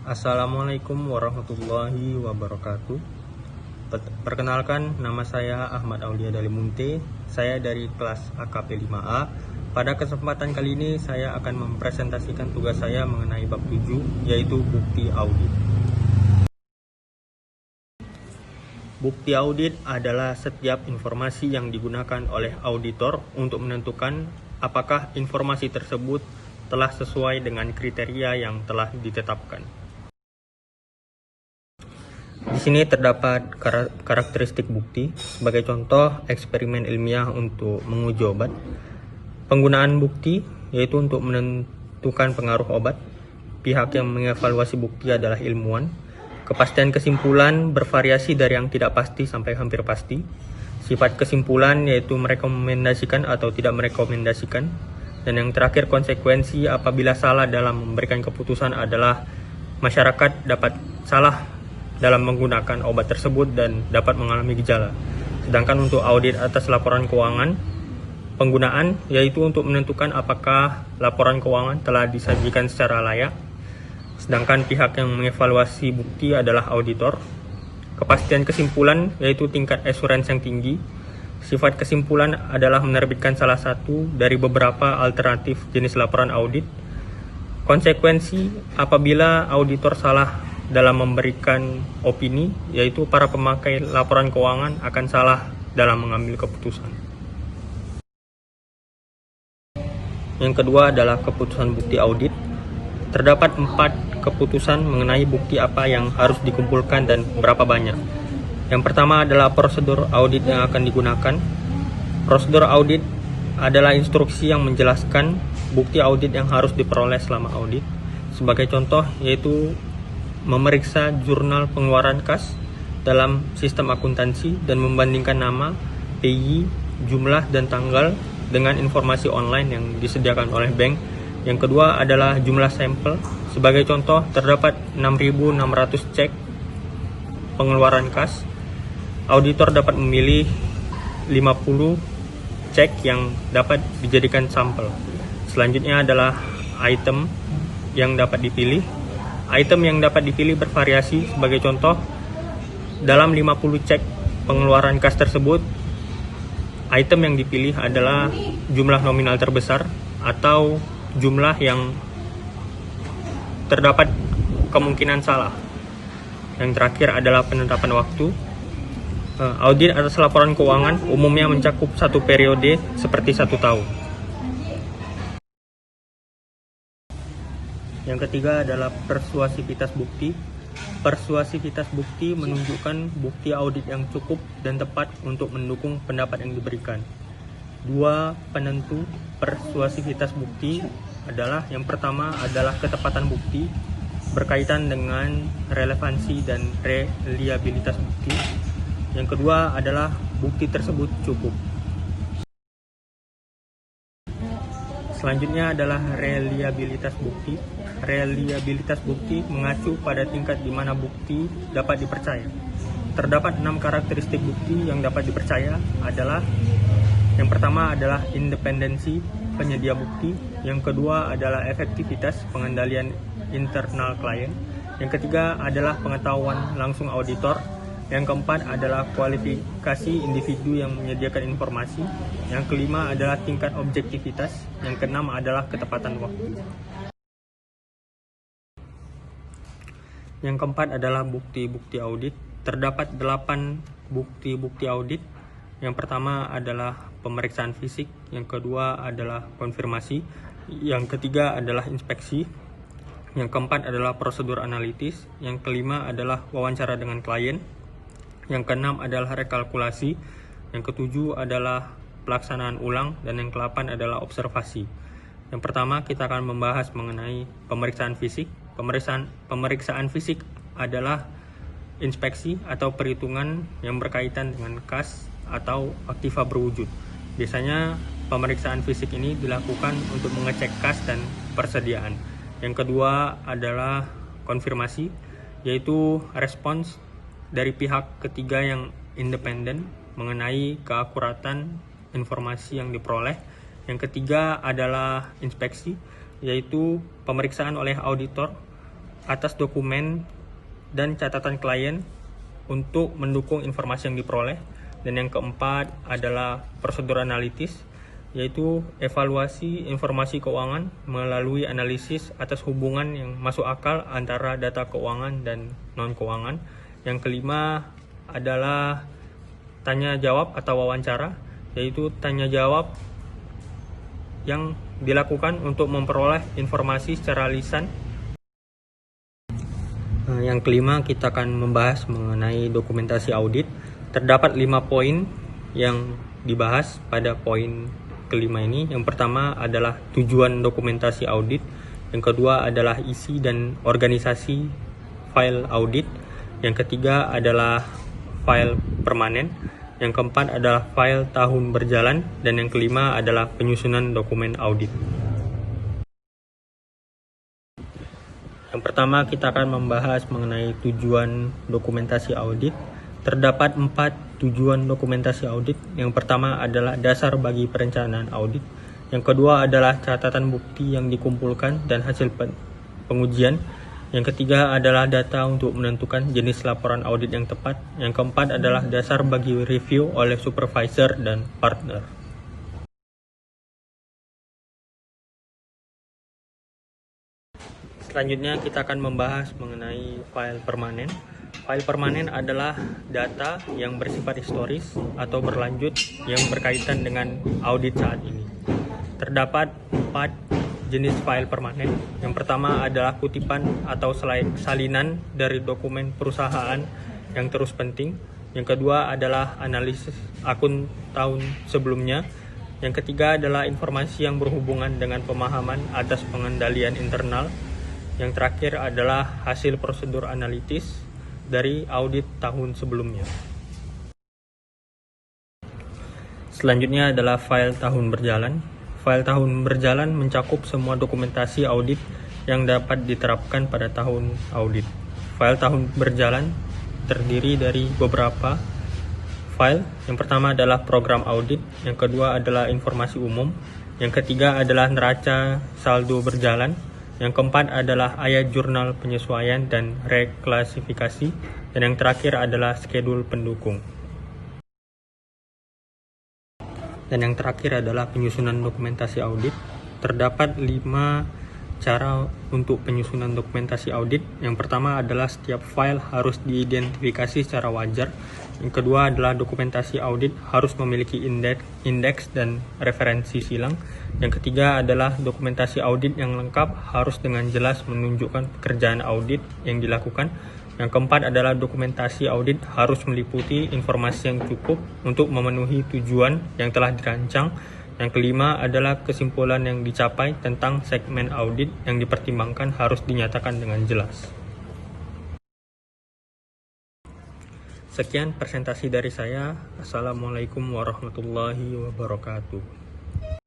Assalamualaikum warahmatullahi wabarakatuh. Perkenalkan, nama saya Ahmad Aulia Dalimunte. Saya dari kelas AKP 5A. Pada kesempatan kali ini saya akan mempresentasikan tugas saya mengenai bab 7, yaitu bukti audit. Bukti audit adalah setiap informasi yang digunakan oleh auditor untuk menentukan apakah informasi tersebut telah sesuai dengan kriteria yang telah ditetapkan. Di sini terdapat karakteristik bukti. Sebagai contoh, eksperimen ilmiah untuk menguji obat. Penggunaan bukti yaitu untuk menentukan pengaruh obat. Pihak yang mengevaluasi bukti adalah ilmuwan. Kepastian kesimpulan bervariasi dari yang tidak pasti sampai hampir pasti. Sifat kesimpulan yaitu merekomendasikan atau tidak merekomendasikan. Dan yang terakhir, konsekuensi apabila salah dalam memberikan keputusan adalah masyarakat dapat salah dalam menggunakan obat tersebut dan dapat mengalami gejala. Sedangkan untuk audit atas laporan keuangan, penggunaan yaitu untuk menentukan apakah laporan keuangan telah disajikan secara layak. Sedangkan pihak yang mengevaluasi bukti adalah auditor. Kepastian kesimpulan yaitu tingkat assurance yang tinggi. Sifat kesimpulan adalah menerbitkan salah satu dari beberapa alternatif jenis laporan audit. Konsekuensi apabila auditor salah dalam memberikan opini, yaitu para pemakai laporan keuangan akan salah dalam mengambil keputusan. Yang kedua adalah keputusan bukti audit. Terdapat 4 keputusan mengenai bukti apa yang harus dikumpulkan dan berapa banyak. Yang pertama adalah prosedur audit yang akan digunakan. Prosedur audit adalah instruksi yang menjelaskan bukti audit yang harus diperoleh selama audit. Sebagai contoh yaitu memeriksa jurnal pengeluaran kas dalam sistem akuntansi dan membandingkan nama, PI, jumlah, dan tanggal dengan informasi online yang disediakan oleh bank. Yang kedua adalah jumlah sampel. Sebagai contoh, terdapat 6.600 cek pengeluaran kas. Auditor dapat memilih 50 cek yang dapat dijadikan sampel. Selanjutnya adalah item yang dapat dipilih. Item yang dapat dipilih bervariasi. Sebagai contoh, dalam 50 cek pengeluaran kas tersebut, item yang dipilih adalah jumlah nominal terbesar atau jumlah yang terdapat kemungkinan salah. Yang terakhir adalah penetapan waktu. Audit atas laporan keuangan umumnya mencakup satu periode seperti 1 tahun. Yang ketiga adalah persuasivitas bukti. Persuasivitas bukti menunjukkan bukti audit yang cukup dan tepat untuk mendukung pendapat yang diberikan. 2 penentu persuasivitas bukti adalah, yang pertama adalah ketepatan bukti berkaitan dengan relevansi dan reliabilitas bukti. Yang kedua adalah bukti tersebut cukup. Selanjutnya adalah reliabilitas bukti. Reliabilitas bukti mengacu pada tingkat di mana bukti dapat dipercaya. Terdapat 6 karakteristik bukti yang dapat dipercaya adalah, yang pertama adalah independensi penyedia bukti. Yang kedua adalah efektivitas pengendalian internal klien. Yang ketiga adalah pengetahuan langsung auditor. Yang keempat adalah kualifikasi individu yang menyediakan informasi. Yang kelima adalah tingkat objektivitas. Yang keenam adalah ketepatan waktu. Yang keempat adalah bukti-bukti audit. Terdapat 8 bukti-bukti audit. Yang pertama adalah pemeriksaan fisik. Yang kedua adalah konfirmasi. Yang ketiga adalah inspeksi. Yang keempat adalah prosedur analitis. Yang kelima adalah wawancara dengan klien. Yang keenam adalah rekalkulasi. Yang ketujuh adalah pelaksanaan ulang. Dan yang ke-8 adalah observasi. Yang pertama kita akan membahas mengenai pemeriksaan fisik. Pemeriksaan fisik adalah inspeksi atau perhitungan yang berkaitan dengan kas atau aktiva berwujud. Biasanya pemeriksaan fisik ini dilakukan untuk mengecek kas dan persediaan. Yang kedua adalah konfirmasi, yaitu respons dari pihak ketiga yang independen mengenai keakuratan informasi yang diperoleh. Yang ketiga adalah inspeksi, yaitu pemeriksaan oleh auditor atas dokumen dan catatan klien untuk mendukung informasi yang diperoleh. Dan yang keempat adalah prosedur analitis, yaitu evaluasi informasi keuangan melalui analisis atas hubungan yang masuk akal antara data keuangan dan non-keuangan. Yang kelima adalah tanya jawab atau wawancara, yaitu tanya jawab yang dilakukan untuk memperoleh informasi secara lisan. Yang kelima, kita akan membahas mengenai dokumentasi audit. Terdapat 5 poin yang dibahas pada poin kelima ini. Yang pertama adalah tujuan dokumentasi audit. Yang kedua adalah isi dan organisasi file audit. Yang ketiga adalah file permanen. Yang keempat adalah file tahun berjalan. Dan yang kelima adalah penyusunan dokumen audit. Yang pertama, kita akan membahas mengenai tujuan dokumentasi audit. Terdapat 4 tujuan dokumentasi audit. Yang pertama adalah dasar bagi perencanaan audit. Yang kedua adalah catatan bukti yang dikumpulkan dan hasil pengujian. Yang ketiga adalah data untuk menentukan jenis laporan audit yang tepat. Yang keempat adalah dasar bagi review oleh supervisor dan partner. Selanjutnya kita akan membahas mengenai file permanen. File permanen adalah data yang bersifat historis atau berlanjut yang berkaitan dengan audit saat ini. Terdapat 4 jenis file permanen. Yang pertama adalah kutipan atau salinan dari dokumen perusahaan yang terus penting. Yang kedua adalah analisis akun tahun sebelumnya. Yang ketiga adalah informasi yang berhubungan dengan pemahaman atas pengendalian internal. Yang terakhir adalah hasil prosedur analitis dari audit tahun sebelumnya. Selanjutnya adalah file tahun berjalan. File tahun berjalan mencakup semua dokumentasi audit yang dapat diterapkan pada tahun audit. File tahun berjalan terdiri dari beberapa file. Yang pertama adalah program audit, yang kedua adalah informasi umum, yang ketiga adalah neraca saldo berjalan, yang keempat adalah ayat jurnal penyesuaian dan reklasifikasi, dan yang terakhir adalah skedul pendukung. Dan yang terakhir adalah penyusunan dokumentasi audit. Terdapat 5 cara untuk penyusunan dokumentasi audit. Yang pertama adalah setiap file harus diidentifikasi secara wajar. Yang kedua adalah dokumentasi audit harus memiliki indeks dan referensi silang. Yang ketiga adalah dokumentasi audit yang lengkap harus dengan jelas menunjukkan pekerjaan audit yang dilakukan. Yang keempat adalah dokumentasi audit harus meliputi informasi yang cukup untuk memenuhi tujuan yang telah dirancang. Yang kelima adalah kesimpulan yang dicapai tentang segmen audit yang dipertimbangkan harus dinyatakan dengan jelas. Sekian presentasi dari saya. Assalamualaikum warahmatullahi wabarakatuh.